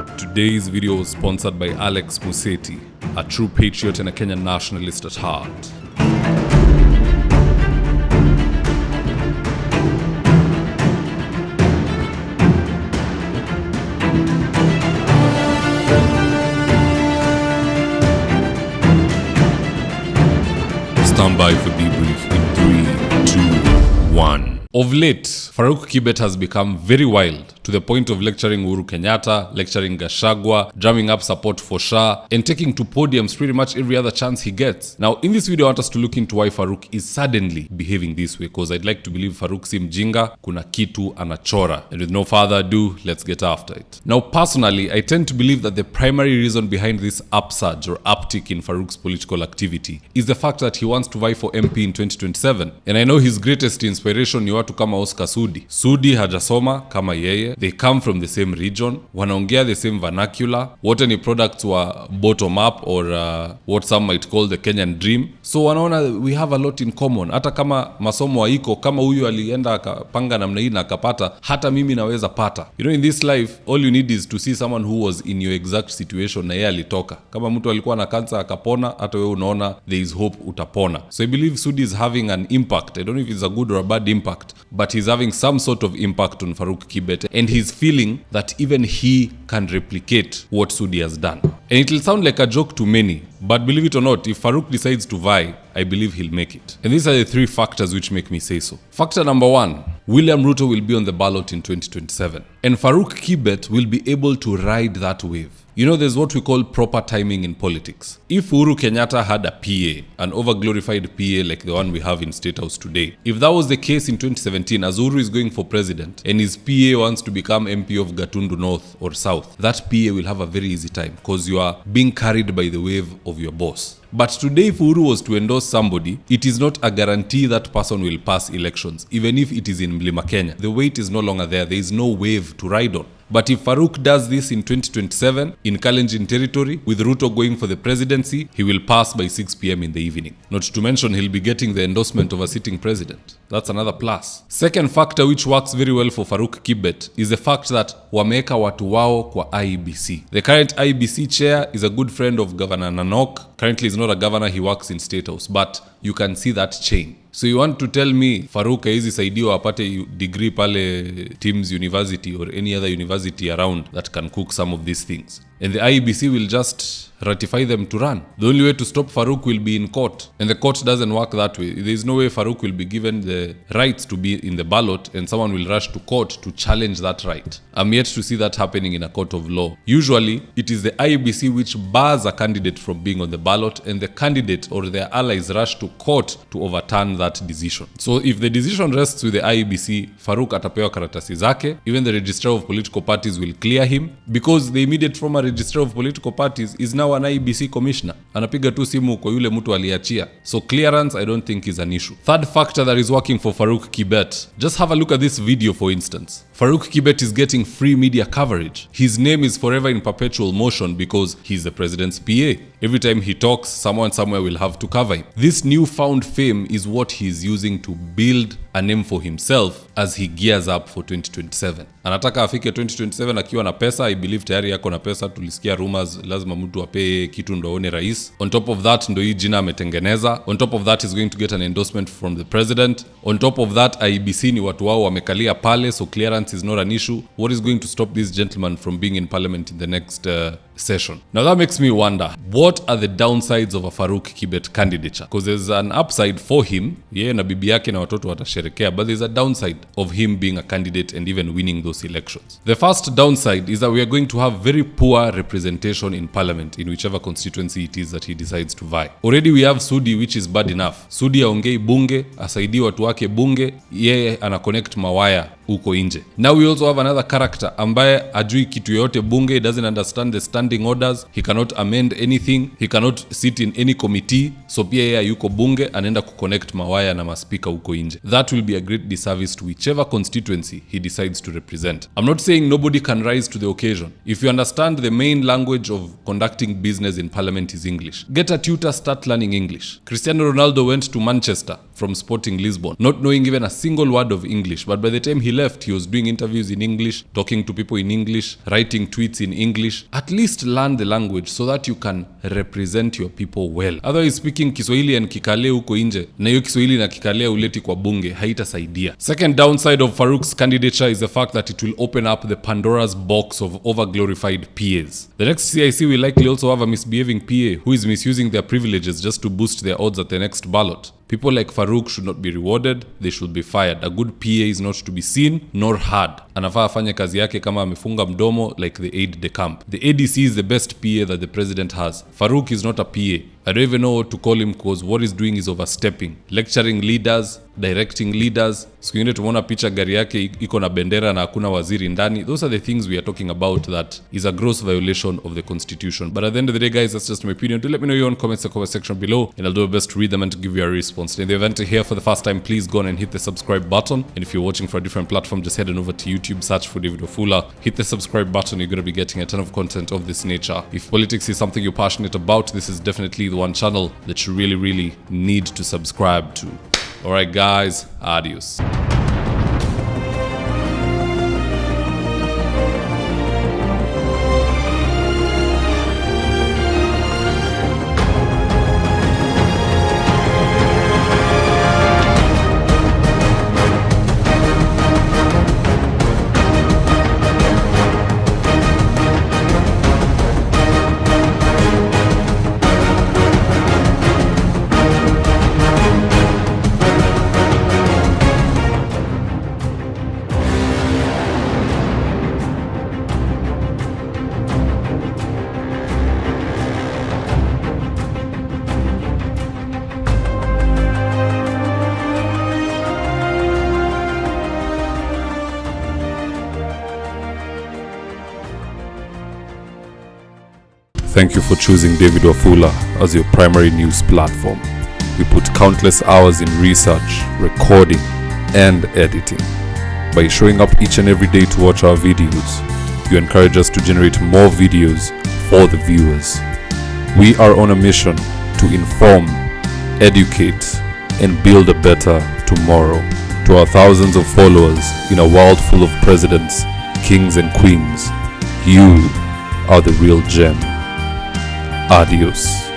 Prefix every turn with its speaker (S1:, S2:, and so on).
S1: Today's video was sponsored by Alex Museti, a true patriot and a Kenyan nationalist at heart. Stand by for debrief in 3, 2, 1. Of late, Farouk Kibet has become very wild to the point of lecturing Uhuru Kenyatta, lecturing Gachagua, drumming up support for Shah, and taking to podiums pretty much every other chance he gets. Now, in this video, I want us to look into why Farouk is suddenly behaving this way, because I'd like to believe Farouk si mjinga, kuna kitu anachora. And with no further ado, let's get after it. Now, personally, I tend to believe that the primary reason behind this upsurge or uptick in Farouk's political activity is the fact that he wants to vie for MP in 2027. And I know his greatest inspiration ni watu kama Oscar Sudi. Sudi hajasoma kama yeye. They come from the same region. Wanaongea the same vernacular. Wote ni products wa bottom up or what some might call the Kenyan dream. So wanaona we have a lot in common. Hata kama masomo haiko, kama huyu alienda akapanga namna hii na akapata, hata mimi naweza pata. You know, in this life, all you need is to see someone who was in your exact situation na yeye alitoka. Kama mtu alikuwa na cancer akapona, hata wewe unaona there is hope utapona. So I believe Sudi is having an impact. I don't know if it's a good or a bad impact, but he's having some sort of impact on Farouk Kibet, and he's feeling that even he can replicate what Sudi has done. And it will sound like a joke to many, but believe it or not, if Farouk decides to vie, I believe he'll make it. And these are the three factors which make me say so. Factor number 1, William Ruto will be on the ballot in 2027, and Farouk Kibet will be able to ride that wave. You know, there's what we call proper timing in politics. If Uhuru Kenyatta had a PA, an over-glorified PA like the one we have in State House today, if that was the case in 2017, as Uhuru is going for president, and his PA wants to become MP of Gatundu North or South, that PA will have a very easy time, because you are being carried by the wave of your boss. But today, if Uhuru was to endorse somebody, it is not a guarantee that person will pass elections, even if it is in Mlima Kenya. The weight is no longer there. There is no wave to ride on. But if Farouk does this in 2027 in Kalenjin territory, with Ruto going for the presidency, he will pass by 6 p.m. in the evening. Not to mention he'll be getting the endorsement of a sitting president. That's another plus. Second factor which works very well for Farouk Kibet is the fact that wameka watu wao kwa IEBC. The current IEBC chair is a good friend of Governor Nanok. Currently he's not a governor, he works in State House, but you can see that chain. So you want to tell me Farouk hizi saidiwa apate degree pale Teams University or any other university around that can cook some of these things, and the IEBC will just ratify them to run? The only way to stop Farouk will be in court, and the court doesn't work that way. There is no way Farouk will be given the rights to be in the ballot and someone will rush to court to challenge that right. I'm yet to see that happening in a court of law. Usually, it is the IEBC which bars a candidate from being on the ballot, and the candidate or their allies rush to court to overturn that decision. So if the decision rests with the IEBC, Farouk atapewa karatasi zake. Even the registrar of political parties will clear him, because the immediate former registrar of political parties is now an IEBC commissioner. Anapiga tu simu kwa yule mtu aliachia. So clearance, I don't think is an issue. Third factor that is working for Farouk Kibet. Just have a look at this video for instance. Farouk Kibet is getting free media coverage. His name is forever in perpetual motion because he's the president's PA. Every time he talks, someone somewhere will have to cover him. This newfound fame is what he's using to build a name for himself as he gears up for 2027. Anataka afike 2027 akiwa na pesa. I believe tayari yako na pesa. Tulisikia rumors lazima mtu ape kitu ndo aone rais. On top of that, ndo hii jina ametengeneza. On top of that, he's going to get an endorsement from the president. On top of that, IEBC ni watu wao wamekalia pale, so clearance is not an issue. What is going to stop this gentleman from being in parliament in the next session? Now that makes me wonder, what are the downsides of a Farouk Kibet candidature? Because there's an upside for him, yeye na bibi yake na watoto watasherekea, but there's a downside of him being a candidate and even winning those elections. The first downside is that we are going to have very poor representation in parliament in whichever constituency it is that he decides to vie. Already we have Sudi, which is bad enough. Sudi aongei bunge, asaidii watu wake bunge, yeye ana connect mawaya uko nje. Now we also have another character ambaye ajui kitu yote bunge, he doesn't understand the standing orders, he cannot amend anything, he cannot sit in any committee, so pia yeye yuko bunge anaenda kuconnect mawaya na maspika uko nje. That will be a great disservice to whichever constituency he decides to represent. I'm not saying nobody can rise to the occasion. If you understand the main language of conducting business in parliament is English, get a tutor, start learning English. Cristiano Ronaldo went to Manchester from Sporting Lisbon, not knowing even a single word of English. But by the time he left, he was doing interviews in English, talking to people in English, writing tweets in English. At least learn the language so that you can represent your people well. Otherwise, speaking Kiswahili and Kikale huko nje, na hiyo Kiswahili na Kikale uleti kwa bunge, haitasaidia. Second downside of Farouk's candidature is the fact that it will open up the Pandora's box of over-glorified PAs. The next CIC will likely also have a misbehaving PA who is misusing their privileges just to boost their odds at the next ballot. People like Farouk should not be rewarded, they should be fired. A good PA is not to be seen nor heard. Anafaa afanye kazi yake kama amefunga mdomo like the aide de camp. The ADC is the best PA that the president has. Farouk is not a PA. I don't even know what to call him because what he's doing is overstepping. Lecturing leaders, directing leaders. Siku ingine tumeona picha gari yake iko na bendera na hakuna waziri ndani. Those are the things we are talking about that is a gross violation of the constitution. But at the end of the day, guys, that's just my opinion. Do let me know your own comments in the comment section below and I'll do my best to read them and to give you a response. In the event you're here for the first time, please go on and hit the subscribe button. And if you're watching for a different platform, just head on over to YouTube, search for David Wafula, hit the subscribe button. You're going to be getting a ton of content of this nature. If politics is something you're passionate about, this is definitely the one channel that you really need to subscribe to. Alright guys, adios. Thank you for choosing David Wafula as your primary news platform. We put countless hours in research, recording, and editing. By showing up each and every day to watch our videos, you encourage us to generate more videos for the viewers. We are on a mission to inform, educate, and build a better tomorrow. To our thousands of followers in a world full of presidents, kings, and queens, you are the real gem. Adios.